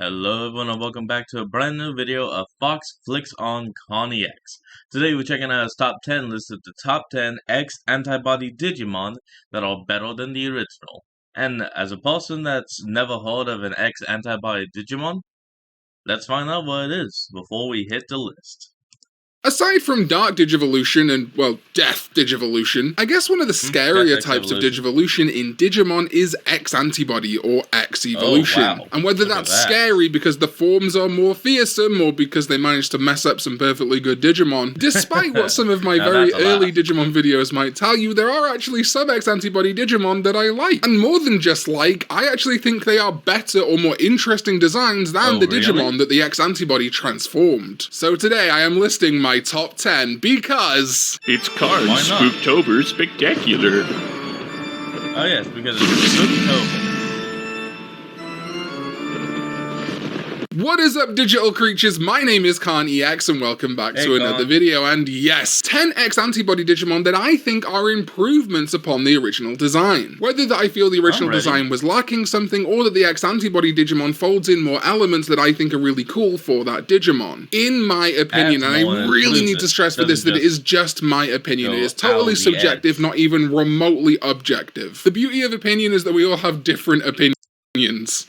Hello everyone and welcome back to a brand new video of Fox Flicks on Connie X. Today we're checking out his top 10 list of the top 10 X-Antibody Digimon that are better than the original. And as a person that's never heard of an X-Antibody Digimon, let's find out what it is before we hit the list. Aside from Dark Digivolution and, well, Death Digivolution, I guess one of the scarier types of Digivolution in Digimon is X-Antibody or X-Evolution. Oh, wow. And whether that's scary because the forms are more fearsome or because they managed to mess up some perfectly good Digimon, despite what some of my very early Digimon videos might tell you, there are actually some X-Antibody Digimon that I like. And more than just like, I actually think they are better or more interesting designs than the Digimon that the X-Antibody transformed. So today I am listing my top 10 because it's Card Spooktober Spectacular. Oh yes, because it's Spooktober. What is up, digital creatures? My name is Connie X and welcome back to another video. And yes, 10 X-Antibody Digimon that I think are improvements upon the original design. Whether that I feel the original design was lacking something or that the X-Antibody Digimon folds in more elements that I think are really cool for that Digimon. In my opinion, and I really need to stress for this that it is just my opinion. It is totally subjective, not even remotely objective. The beauty of opinion is that we all have different opinions.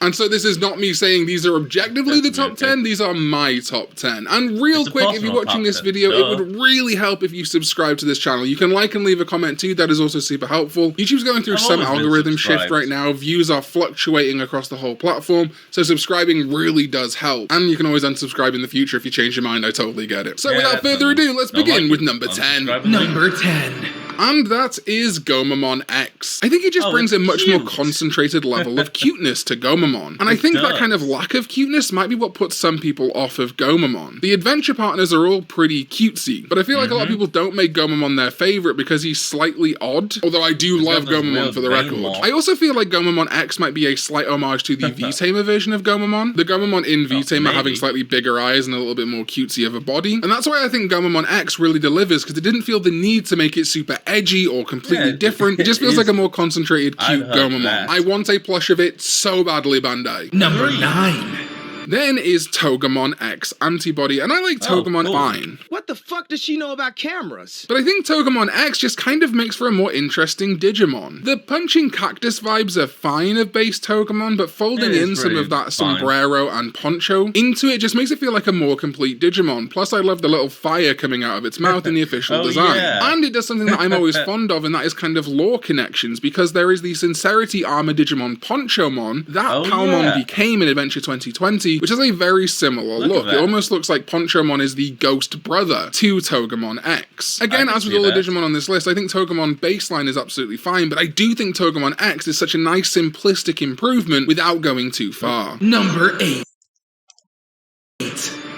And so this is not me saying these are objectively the top 10, these are my top 10. And real quick, if you're watching this video, it would really help if you subscribe to this channel. You can like and leave a comment too, that is also super helpful. YouTube's going through some algorithm shift right now, views are fluctuating across the whole platform, so subscribing really does help. And you can always unsubscribe in the future if you change your mind, I totally get it. So without further ado, let's begin with number 10. Number 10. And that is Gomamon X. I think it just brings a much more concentrated level of cuteness to Gomamon. And I think that kind of lack of cuteness might be what puts some people off of Gomamon. The adventure partners are all pretty cutesy, but I feel like a lot of people don't make Gomamon their favorite because he's slightly odd, although I do love Gomamon for the record. I also feel like Gomamon X might be a slight homage to the V-Tamer version of Gomamon. The Gomamon in V-Tamer having slightly bigger eyes and a little bit more cutesy of a body. And that's why I think Gomamon X really delivers, because it didn't feel the need to make it super edgy or completely different. It just feels like a more concentrated, cute Gomamon. I want a plush of it so badly, Bandai. Number 9. Then is Togemon X-Antibody, and I like Togemon fine. What the fuck does she know about cameras? But I think Togemon X just kind of makes for a more interesting Digimon. The punching cactus vibes are fine of base Togemon, but folding in some of that sombrero and poncho into it just makes it feel like a more complete Digimon. Plus I love the little fire coming out of its mouth in the official design. And it does something that I'm always fond of, and that is kind of lore connections, because there is the Sincerity Armor Digimon Ponchomon that Palmon became in Adventure 2020, which has a very similar look. It almost looks like Ponchomon is the ghost brother to Togemon X. Again, as with all the Digimon on this list, I think Togemon baseline is absolutely fine, but I do think Togemon X is such a nice simplistic improvement without going too far. Number 8.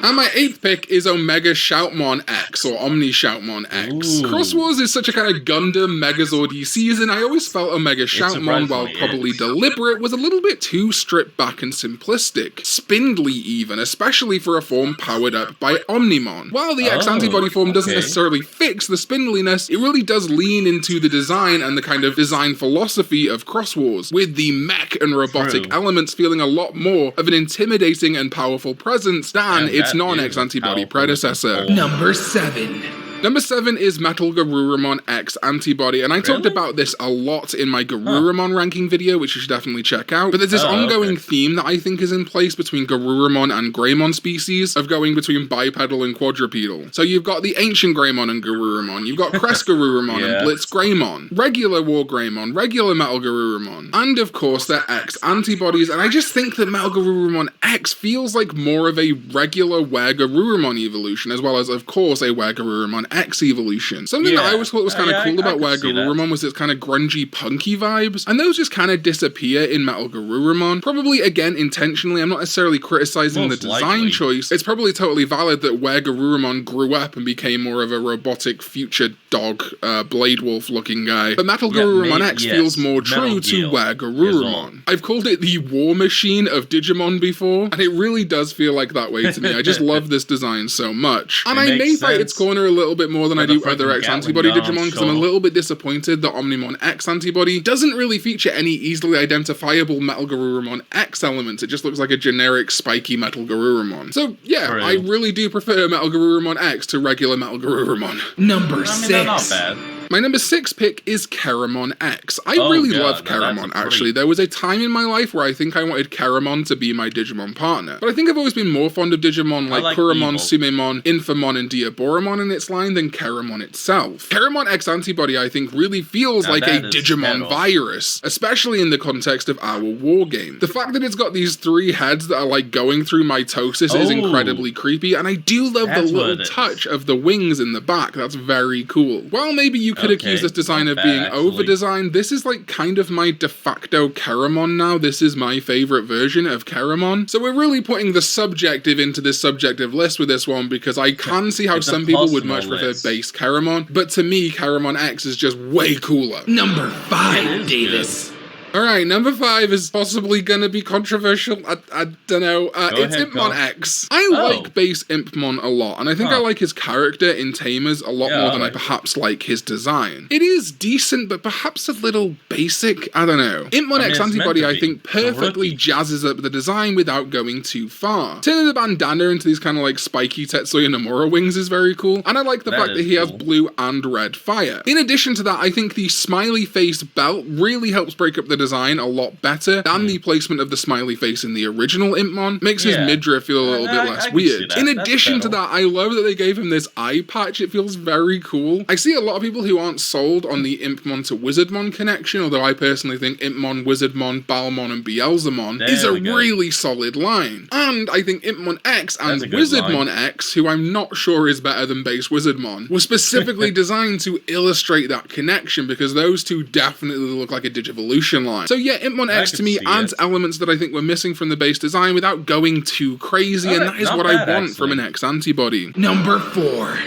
And my 8th pick is Omega Shoutmon X, or Omni Shoutmon X. Cross Wars is such a kind of Gundam Megazord-y season. I always felt Omega Shoutmon, while probably deliberate, was a little bit too stripped back and simplistic. Spindly even, especially for a form powered up by Omnimon. While the X-Antibody form doesn't necessarily fix the spindliness, it really does lean into the design and the kind of design philosophy of Cross Wars, with the mech and robotic elements feeling a lot more of an intimidating and powerful presence than its non-X-Antibody predecessor. Number 7. Number 7 is Metal Garurumon X-Antibody, and I talked about this a lot in my Garurumon ranking video, which you should definitely check out. But there's this ongoing theme that I think is in place between Garurumon and Greymon species, of going between bipedal and quadrupedal. So you've got the Ancient Greymon and Garurumon, you've got Crest Garurumon and Blitz Greymon, regular War Greymon, regular Metal Garurumon, and of course their X-Antibodies, and I just think that Metal Garurumon X feels like more of a regular Were Garurumon evolution, as well as, of course, a Were Garurumon X evolution. Something that I always thought was kind of cool about Were Garurumon was its kind of grungy, punky vibes, and those just kind of disappear in Metal Garurumon. Probably, again, intentionally. I'm not necessarily criticizing the design choice. It's probably totally valid that Were Garurumon grew up and became more of a robotic future dog, Blade Wolf looking guy. But Metal Garurumon X feels more true to Were Garurumon. I've called it the War Machine of Digimon before, and it really does feel like that way to me. I just love this design so much. And I may fight its corner a little little bit more than I do other X-Antibody Digimon, because I'm a little bit disappointed that Omnimon X-Antibody doesn't really feature any easily identifiable Metal Garurumon X elements. It just looks like a generic spiky Metal Garurumon. So yeah, I really do prefer Metal Garurumon X to regular Metal Garurumon. Number 6. They're not bad. My number 6 pick is Keramon X. I really love Keramon, actually. There was a time in my life where I think I wanted Keramon to be my Digimon partner. But I think I've always been more fond of Digimon like Kuramon, Sumemon, Infamon, and Diaboromon in its line than Keramon itself. Keramon X-Antibody, I think, really feels like a Digimon virus, especially in the context of our war game. The fact that it's got these 3 heads that are like going through mitosis is incredibly creepy, and I do love the little touch of the wings in the back. That's very cool. While maybe you could accuse this design of being over-designed, this is like kind of my de facto Keramon now. This is my favorite version of Keramon. So we're really putting the subjective into this subjective list with this one, because I can see how some people would much prefer base Keramon, but to me, Keramon X is just way cooler. Number 5, Davis. Alright, number 5 is possibly gonna be controversial. I don't know. It's Impmon X. I like base Impmon a lot, and I think I like his character in Tamers a lot more than I perhaps like his design. It is decent, but perhaps a little basic. I don't know. Impmon X-Antibody, I think, perfectly jazzes up the design without going too far. Turning the bandana into these kind of like spiky Tetsuya Nomura wings is very cool, and I like the fact that he has blue and red fire. In addition to that, I think the smiley face belt really helps break up the design a lot better than the placement of the smiley face in the original Impmon. Makes his midriff feel a little bit less weird. In addition to that, I love that they gave him this eye patch. It feels very cool. I see a lot of people who aren't sold on the Impmon to Wizardmon connection, although I personally think Impmon, Wizardmon, Balmon, and Beelzemon is a really solid line. And I think Impmon X and Wizardmon X, who I'm not sure is better than base Wizardmon, was specifically designed to illustrate that connection, because those two definitely look like a Digivolution line. So yeah, Impmon X to me adds elements that I think were missing from the base design without going too crazy, and that is what I want from an X-Antibody. Number 4.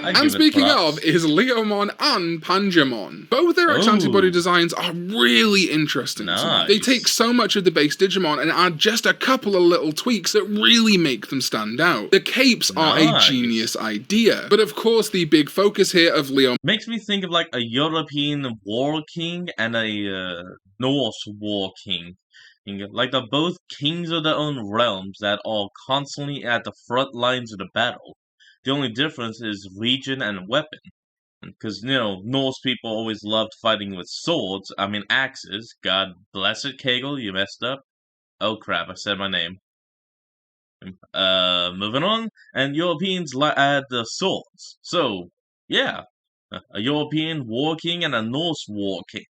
And speaking of, is Leomon and Pangemon. Both their X-Antibody designs are really interesting to me. They take so much of the base Digimon and add just a couple of little tweaks that really make them stand out. The capes are a genius idea, but of course the big focus here of Leomon makes me think of like a European war king and a Norse war king. Like they're both kings of their own realms that are constantly at the front lines of the battle. The only difference is region and weapon. Because, you know, Norse people always loved fighting with swords. I mean, axes. God bless it, Kegel, you messed up. Oh crap, I said my name. Moving on. And Europeans add the swords. So, yeah. A European war king and a Norse war king.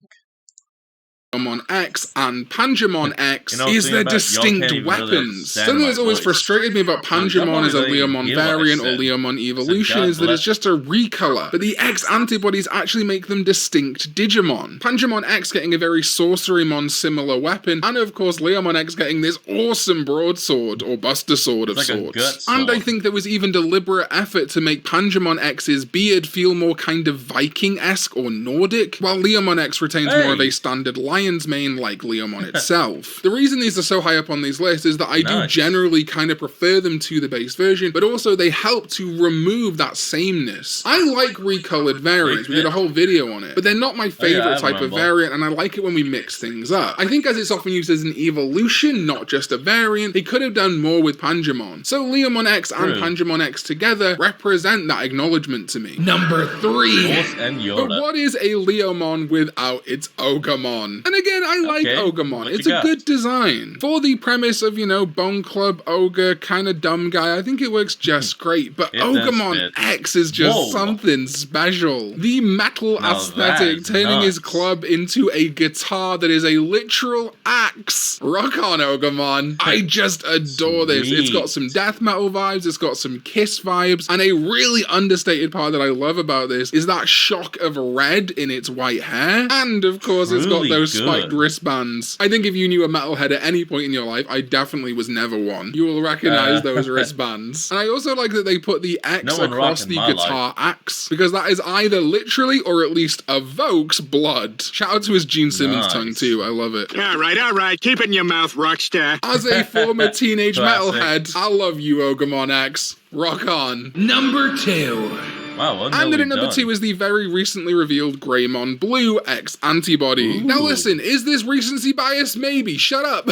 Leomon X and Pangemon X is their distinct weapons. Something that's always frustrated me about Pangemon as a Leomon variant or Leomon evolution is that it's just a recolor, but the X-Antibodies actually make them distinct Digimon. Pangemon X getting a very Sorcerymon similar weapon, and of course Leomon X getting this awesome broadsword, or buster sword of sorts. And I think there was even deliberate effort to make Pangemon X's beard feel more kind of Viking-esque or Nordic, while Leomon X retains more of a standard lion's mane like Leomon itself. The reason these are so high up on these lists is that I do generally kind of prefer them to the base version, but also they help to remove that sameness. I like recolored variants, we did a whole video on it, but they're not my favorite type of variant, and I like it when we mix things up. I think as it's often used as an evolution, not just a variant, they could have done more with Pangemon. So Leomon X and Pangemon X together represent that acknowledgement to me. Number 3. But what is a Leomon without its Ogamon? And again, I like Ogamon. It's a good design. For the premise of, you know, Bone Club, Ogre, kind of dumb guy, I think it works just great. But Ogamon X is just something special. The metal aesthetic, turning his club into a guitar that is a literal axe. Rock on, Ogamon. I just adore this. It's got some death metal vibes, it's got some Kiss vibes, and a really understated part that I love about this is that shock of red in its white hair. And of course, it's got those spiked wristbands. I think if you knew a metalhead at any point in your life, I definitely was never one. You will recognize those wristbands. And I also like that they put the X across the guitar axe, because that is either literally or at least evokes blood. Shout out to his Gene Simmons tongue too, I love it. All right, keep it in your mouth, Rockstar. As a former teenage metalhead, I love you, Ogamon X. Rock on. Number 2. Wow, well, And then at number 2 is the very recently revealed Greymon Blue X-Antibody. Now listen, is this recency bias? Maybe. Shut up.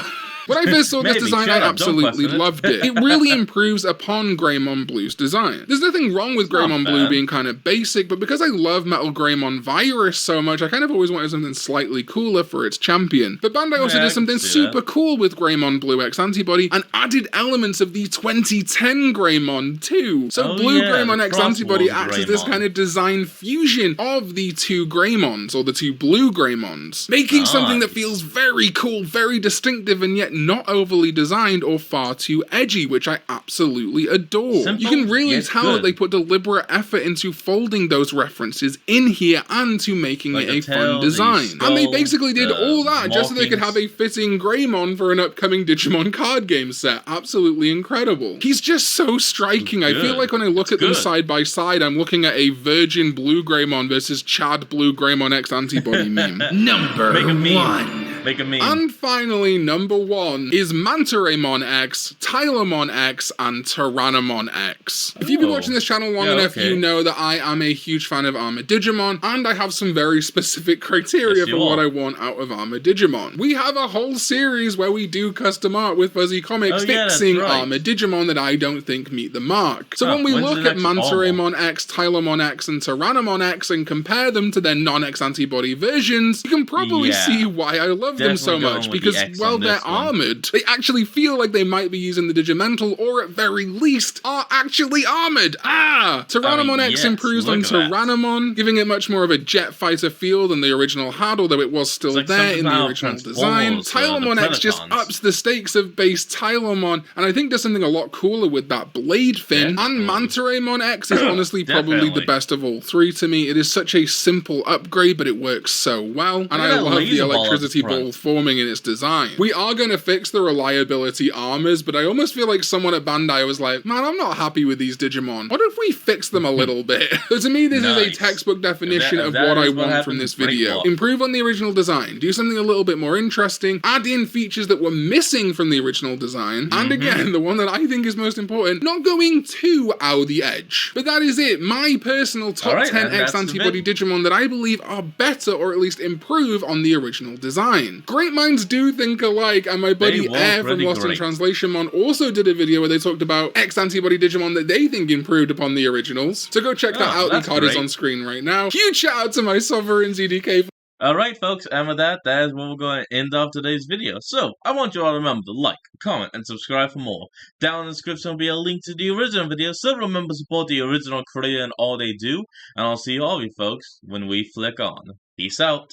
When I first saw this design, I absolutely loved it. It really improves upon Greymon Blue's design. There's nothing wrong with Greymon Blue being kind of basic, but because I love Metal Greymon Virus so much, I kind of always wanted something slightly cooler for its champion. But Bandai also did something super cool with Greymon Blue X-Antibody and added elements of the 2010 Greymon too. So Blue Greymon X-Antibody acts as this kind of design fusion of the two Greymons, or the two Blue Greymons, making something that feels very cool, very distinctive, and yet not overly designed or far too edgy, which I absolutely adore. You can really tell that they put deliberate effort into folding those references in here and to making it a fun design. And they basically did all that just so they could have a fitting Greymon for an upcoming Digimon card game set. Absolutely incredible. He's just so striking. I feel like when I look at them side by side, I'm looking at a Virgin Blue Greymon versus Chad Blue Greymon X-Antibody meme. Number 1. Make a meme. And finally, number 1 is Mantareymon X, Tylemon X, and Tyrannomon X. If you've been watching this channel long enough, you know that I am a huge fan of Armored Digimon, and I have some very specific criteria for what I want out of Armored Digimon. We have a whole series where we do custom art with Fuzzy Comics fixing Armored Digimon that I don't think meet the mark. So when we look at Mantareymon X, Tylemon X, and Tyrannomon X and compare them to their non-X-Antibody versions, you can probably see why I love them so much, because while they're armored, they actually feel like they might be using the Digimental, or at very least are actually armored. Tyrannomon X improves on Tyrannomon, giving it much more of a jet fighter feel than the original had, although it was still there in the original design. Tylemon X just ups the stakes of base Tylemon, and I think does something a lot cooler with that blade fin. And Mantareymon X is honestly probably the best of all three to me. It is such a simple upgrade, but it works so well, and I love the electricity ball forming in its design. We are going to fix the reliability armors, but I almost feel like someone at Bandai was like, man, I'm not happy with these Digimon. What if we fix them a little bit? So to me, this is a textbook definition of what I want from this video. Improve on the original design, do something a little bit more interesting, add in features that were missing from the original design, and again, the one that I think is most important, not going too out the edge. But that is it. My personal top 10 X-Antibody Digimon that I believe are better, or at least improve on the original design. Great minds do think alike, and my buddy Air from Lost in Translation Mon also did a video where they talked about X-Antibody Digimon that they think improved upon the originals. So go check that out, the card is on screen right now. Huge shout out to my Sovereign ZDK. Alright folks, and with that is where we're going to end off today's video. So, I want you all to remember to like, comment, and subscribe for more. Down in the description will be a link to the original video, so remember to support the original creator and all they do. And I'll see all of you folks when we flick on. Peace out.